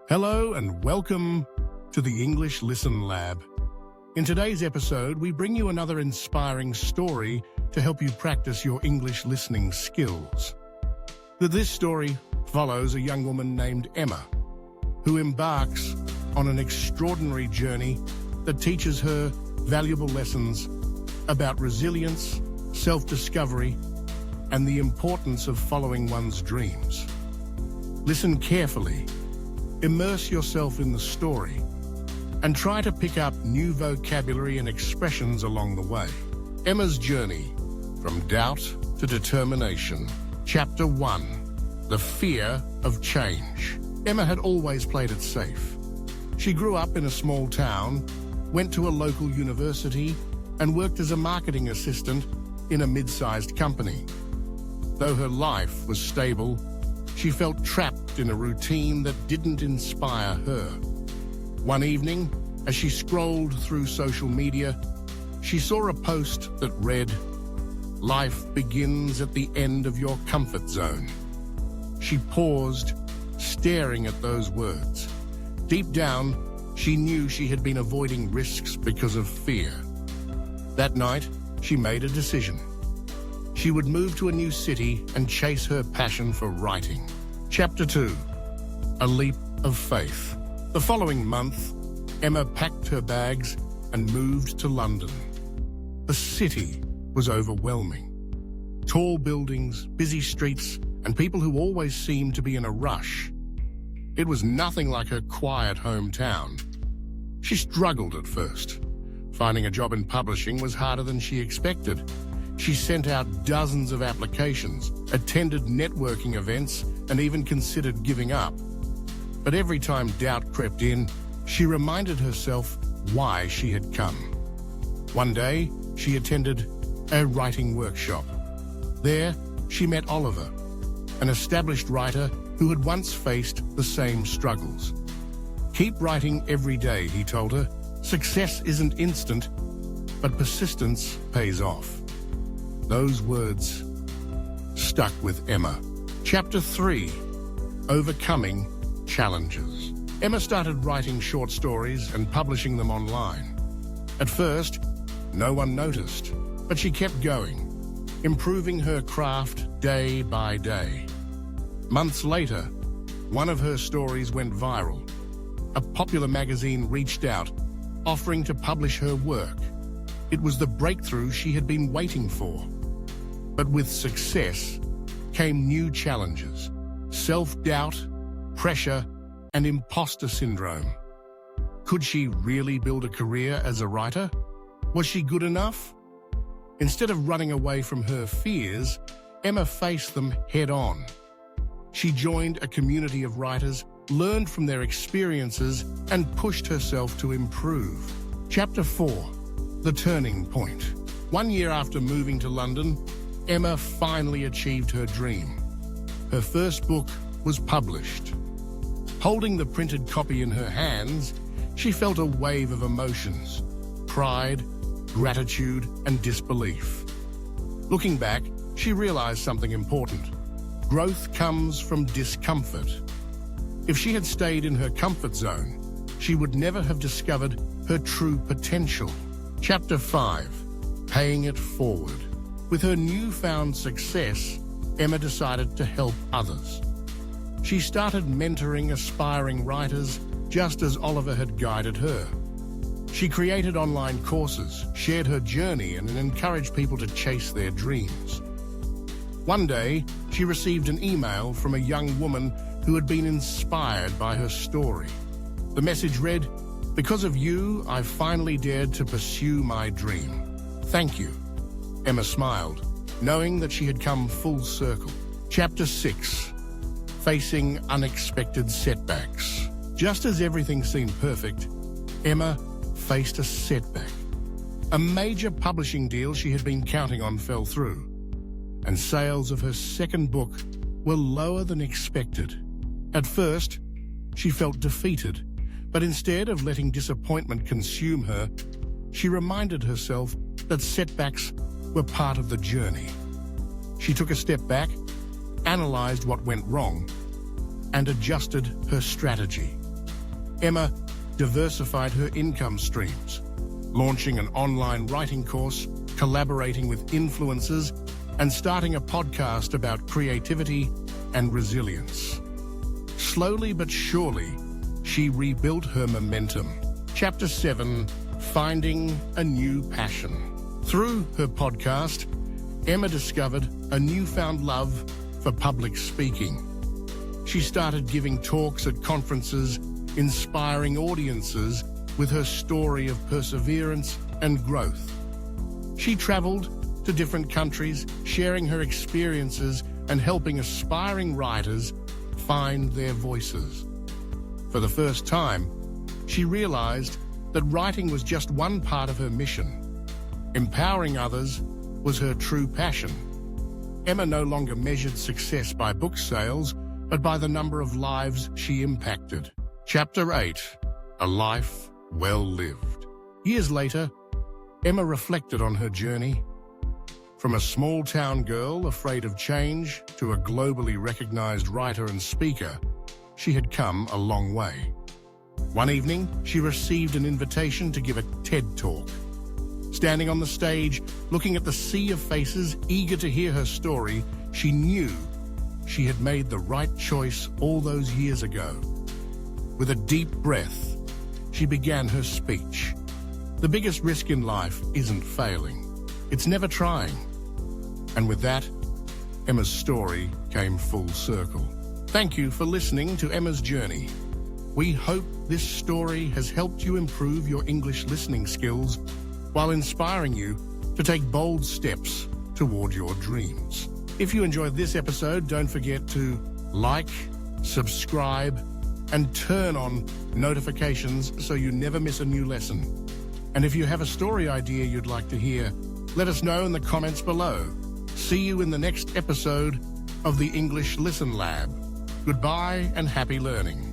Hello and welcome to the English Listen Lab. In today's episode, we bring you another inspiring story to help you practice your English listening skills. This story follows a young woman named Emma, who embarks on an extraordinary journey that teaches her valuable lessons about resilience, self-discovery, and the importance of following one's dreams. Listen carefully, immerse yourself in the story, and try to pick up new vocabulary and expressions along the way. Emma's journey from doubt to determination. Chapter 1. The fear of change. Emma had always played it safe. She grew up in a small town, went to a local university, and worked as a marketing assistant in a mid-sized company. Though her life was stable, she felt trapped in a routine that didn't inspire her. One evening, as she scrolled through social media, she saw a post that read, "Life begins at the end of your comfort zone." She paused, staring at those words. Deep down, she knew she had been avoiding risks because of fear. That night, she made a decision. She would move to a new city and chase her passion for writing. Chapter 2. A leap of faith. The following month, Emma packed her bags and moved to London. The city was overwhelming. Tall buildings, busy streets, and people who always seemed to be in a rush. It was nothing like her quiet hometown. She struggled at first. Finding a job in publishing was harder than she expected. She sent out dozens of applications, attended networking events, and even considered giving up. But every time doubt crept in, she reminded herself why she had come. One day, she attended a writing workshop. There, she met Oliver, an established writer who had once faced the same struggles. "Keep writing every day," he told her. "Success isn't instant, but persistence pays off." Those words stuck with Emma. Chapter 3. Overcoming challenges. Emma started writing short stories and publishing them online. At first, no one noticed, but she kept going, improving her craft day by day. Months later, one of her stories went viral. A popular magazine reached out, offering to publish her work. It was the breakthrough she had been waiting for. But with success came new challenges: self-doubt, pressure, and imposter syndrome. Could she really build a career as a writer? Was she good enough? Instead of running away from her fears, Emma faced them head-on. She joined a community of writers, learned from their experiences, and pushed herself to improve. Chapter 4. The Turning Point. 1 year after moving to London, Emma finally achieved her dream. Her first book was published. Holding the printed copy in her hands, she felt a wave of emotions: pride, gratitude, and disbelief. Looking back, she realized something important. Growth comes from discomfort. If she had stayed in her comfort zone, she would never have discovered her true potential. Chapter 5. Paying it forward. With her newfound success, Emma decided to help others. She started mentoring aspiring writers just as Oliver had guided her. She created online courses, shared her journey, and encouraged people to chase their dreams. One day, she received an email from a young woman who had been inspired by her story. The message read, "Because of you, I finally dared to pursue my dream. Thank you." Emma smiled, knowing that she had come full circle. Chapter 6. Facing unexpected setbacks. Just as everything seemed perfect, Emma faced a setback. A major publishing deal she had been counting on fell through, and sales of her second book were lower than expected. At first, she felt defeated, but instead of letting disappointment consume her, she reminded herself that setbacks were part of the journey. She took a step back, analyzed what went wrong, and adjusted her strategy. Emma diversified her income streams, launching an online writing course, collaborating with influencers, and starting a podcast about creativity and resilience. Slowly but surely, she rebuilt her momentum. Chapter 7, Finding a New Passion. Through her podcast, Emma discovered a newfound love for public speaking. She started giving talks at conferences, inspiring audiences with her story of perseverance and growth. She traveled to different countries, sharing her experiences and helping aspiring writers find their voices. For the first time, she realized that writing was just one part of her mission. Empowering others was her true passion. Emma no longer measured success by book sales, but by the number of lives she impacted. Chapter 8, A Life Well Lived. Years later, Emma reflected on her journey. From a small-town girl afraid of change to a globally recognized writer and speaker, she had come a long way. One evening, she received an invitation to give a TED Talk. Standing on the stage, looking at the sea of faces eager to hear her story, she knew she had made the right choice all those years ago. With a deep breath, she began her speech. The biggest risk in life isn't failing. It's never trying. And with that, Emma's story came full circle. Thank you for listening to Emma's journey. We hope this story has helped you improve your English listening skills while inspiring you to take bold steps toward your dreams. If you enjoyed this episode, don't forget to like, subscribe, and turn on notifications so you never miss a new lesson. And if you have a story idea you'd like to hear, let us know in the comments below. See you in the next episode of the English Listen Lab. Goodbye and happy learning.